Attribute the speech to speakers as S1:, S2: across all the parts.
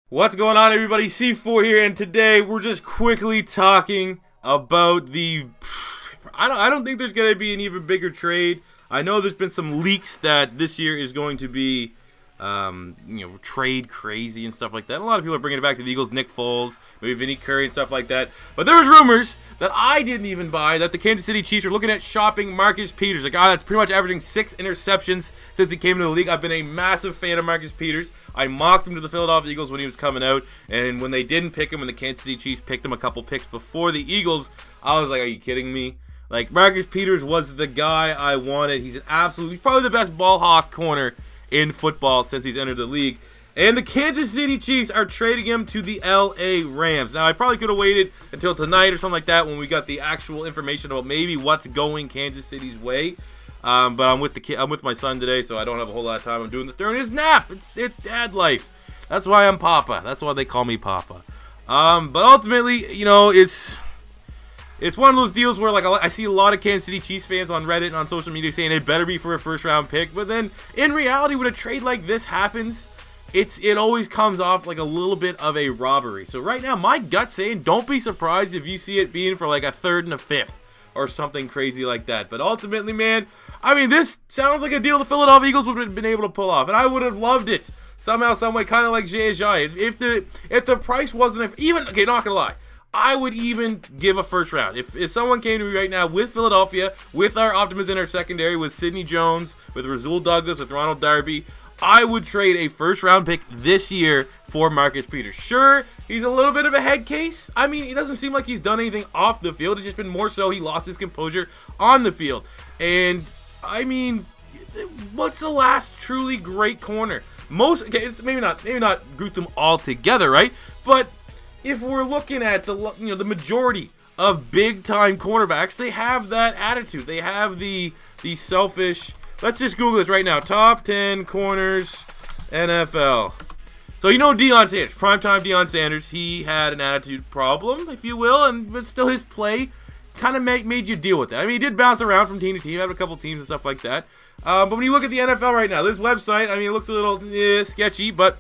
S1: What's going on, everybody? C4 here, and today we're just quickly talking about the... I don't think there's going to be an even bigger trade. I know there's been some leaks that this year is going to be, trade crazy and stuff like that. A lot of people are bringing it back to the Eagles, Nick Foles, maybe Vinny Curry and stuff like that. But there was rumors that I didn't even buy that the Kansas City Chiefs are looking at shopping Marcus Peters, a guy that's pretty much averaging 6 interceptions since he came into the league. I've been a massive fan of Marcus Peters. I mocked him to the Philadelphia Eagles when he was coming out, and when they didn't pick him, when the Kansas City Chiefs picked him a couple picks before the Eagles, I was like, are you kidding me? Like, Marcus Peters was the guy I wanted. He's he's probably the best ball hawk corner in football since he's entered the league. And the Kansas City Chiefs are trading him to the LA Rams. Now, I probably could have waited until tonight or something like that when we got the actual information about maybe what's going Kansas City's way. But I'm with my son today, so I don't have a whole lot of time. I'm doing this during his nap. It's dad life. That's why I'm Papa. That's why they call me Papa. But ultimately, you know, it's one of those deals where, like, I see a lot of Kansas City Chiefs fans on Reddit and on social media saying it better be for a first-round pick. But then, in reality, when a trade like this happens, it always comes off like a little bit of a robbery. So right now, my gut's saying don't be surprised if you see it being for like a 3rd and a 5th or something crazy like that. But ultimately, man, I mean, this sounds like a deal the Philadelphia Eagles would have been able to pull off, and I would have loved it somehow, some way, kind of like Jai. If the price wasn't okay, not gonna lie, I would even give a first round. If someone came to me right now with Philadelphia, with our optimism in our secondary, with Sidney Jones, with Rasul Douglas, with Ronald Darby, I would trade a first round pick this year for Marcus Peters. Sure, he's a little bit of a head case. I mean, it doesn't seem like he's done anything off the field. It's just been more so he lost his composure on the field. And, I mean, what's the last truly great corner? Maybe not group them all together, right? But if we're looking at the majority of big-time cornerbacks, they have that attitude. They have the selfish. Let's just Google this right now. Top 10 corners NFL. So you know Deion Sanders, primetime Deion Sanders. He had an attitude problem, if you will, but still his play kind of made you deal with that. I mean, he did bounce around from team to team, had a couple teams and stuff like that. But when you look at the NFL right now, this website, I mean, it looks a little sketchy, but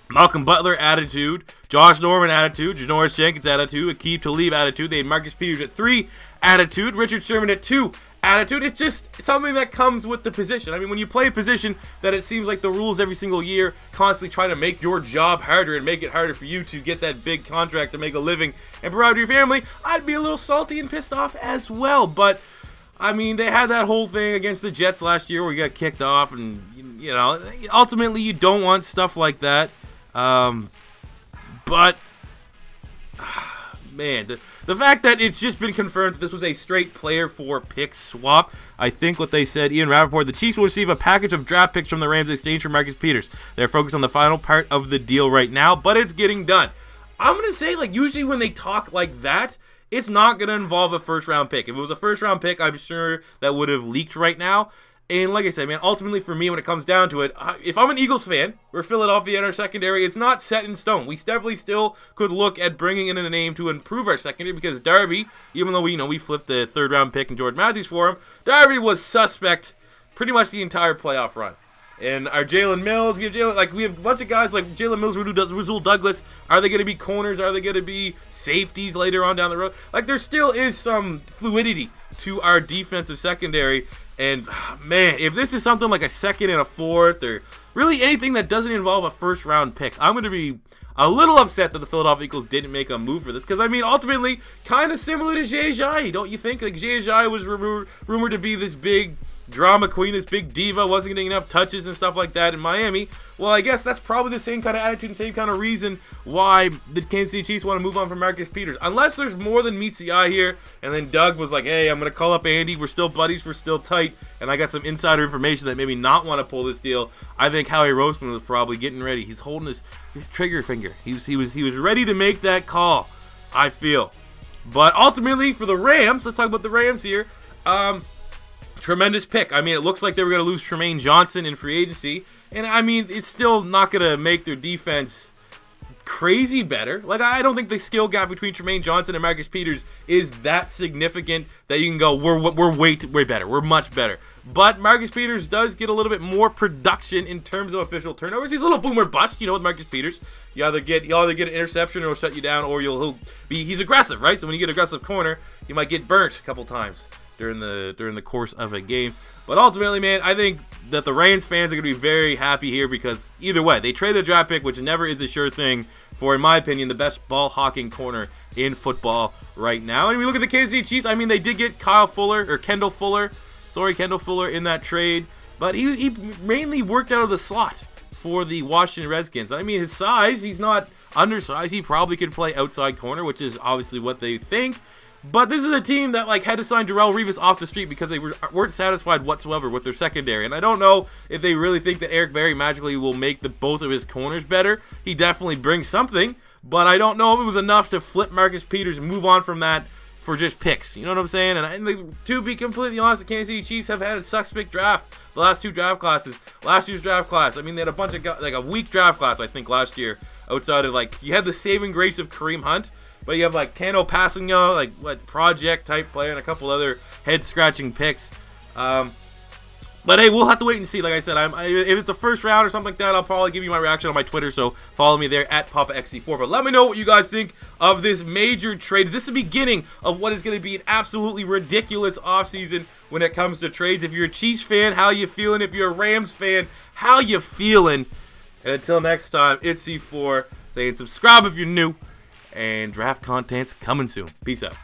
S1: Malcolm Butler attitude, Josh Norman attitude, Janoris Jenkins attitude, Aqib Talib attitude, they had Marcus Peters at 3 attitude, Richard Sherman at 2 attitude. It's just something that comes with the position. I mean, when you play a position that it seems like the rules every single year constantly try to make your job harder and make it harder for you to get that big contract to make a living and provide for your family, I'd be a little salty and pissed off as well. But I mean, they had that whole thing against the Jets last year where you got kicked off, and you know, ultimately you don't want stuff like that. But man, the fact that it's just been confirmed that this was a straight player for pick swap. I think what they said, Ian Rappaport, the Chiefs will receive a package of draft picks from the Rams in exchange for Marcus Peters. They're focused on the final part of the deal right now, but it's getting done. I'm going to say, like, usually when they talk like that, it's not going to involve a first-round pick. If it was a first-round pick, I'm sure that would have leaked right now. And like I said, man, ultimately for me, when it comes down to it, if I'm an Eagles fan, we're Philadelphia in our secondary, it's not set in stone. We definitely still could look at bringing in a name to improve our secondary, because Darby, even though we flipped the 3rd-round pick and Jordan Matthews for him, Darby was suspect pretty much the entire playoff run. And our Jalen Mills, we have a bunch of guys like Jalen Mills, Rasul Douglas. Are they going to be corners? Are they going to be safeties later on down the road? Like, there still is some fluidity to our defensive secondary. And, man, if this is something like a 2nd and a 4th, or really anything that doesn't involve a first-round pick, I'm going to be a little upset that the Philadelphia Eagles didn't make a move for this. Because, I mean, ultimately, kind of similar to Jai, don't you think? Like, Jai was rumored to be this big drama queen, this big diva, wasn't getting enough touches and stuff like that in Miami. Well, I guess that's probably the same kind of attitude and same kind of reason why the Kansas City Chiefs want to move on from Marcus Peters. Unless there's more than meets the eye here, and then Doug was like, hey, I'm going to call up Andy, we're still buddies, we're still tight, and I got some insider information that maybe not want to pull this deal. I think Howie Roseman was probably getting ready. He's holding his trigger finger. He was ready to make that call, I feel. But ultimately, for the Rams, let's talk about the Rams here. Tremendous pick. I mean, it looks like they were going to lose Tremaine Johnson in free agency. And, I mean, it's still not going to make their defense crazy better. Like, I don't think the skill gap between Tremaine Johnson and Marcus Peters is that significant that you can go, we're way better. We're much better. But Marcus Peters does get a little bit more production in terms of official turnovers. He's a little boomer bust, you know, with Marcus Peters. You either get an interception or he'll shut you down, or he's aggressive, right? So when you get aggressive corner, you might get burnt a couple times during the course of a game. But ultimately, man, I think that the Rams fans are going to be very happy here because either way, they traded a draft pick, which never is a sure thing, for, in my opinion, the best ball-hawking corner in football right now. And we look at the Kansas City Chiefs. I mean, they did get Kendall Fuller in that trade, but he mainly worked out of the slot for the Washington Redskins. I mean, his size, he's not undersized. He probably could play outside corner, which is obviously what they think. But this is a team that had to sign Darrelle Revis off the street because they weren't satisfied whatsoever with their secondary. And I don't know if they really think that Eric Berry magically will make both of his corners better. He definitely brings something, but I don't know if it was enough to flip Marcus Peters and move on from that for just picks. You know what I'm saying? And to be completely honest, the Kansas City Chiefs have had a suspect draft the last two draft classes. Last year's draft class, I mean, they had a bunch of a weak draft class, I think, last year. Outside of you had the saving grace of Kareem Hunt. But you have Tano Passigno, project type player, and a couple other head scratching picks. But hey, we'll have to wait and see. Like I said, if it's a first round or something like that, I'll probably give you my reaction on my Twitter. So follow me there at PapaXC4. But let me know what you guys think of this major trade. Is this the beginning of what is going to be an absolutely ridiculous offseason when it comes to trades? If you're a Chiefs fan, how you feeling? If you're a Rams fan, how you feeling? And until next time, it's C4 saying subscribe if you're new. And draft content's coming soon. Peace out.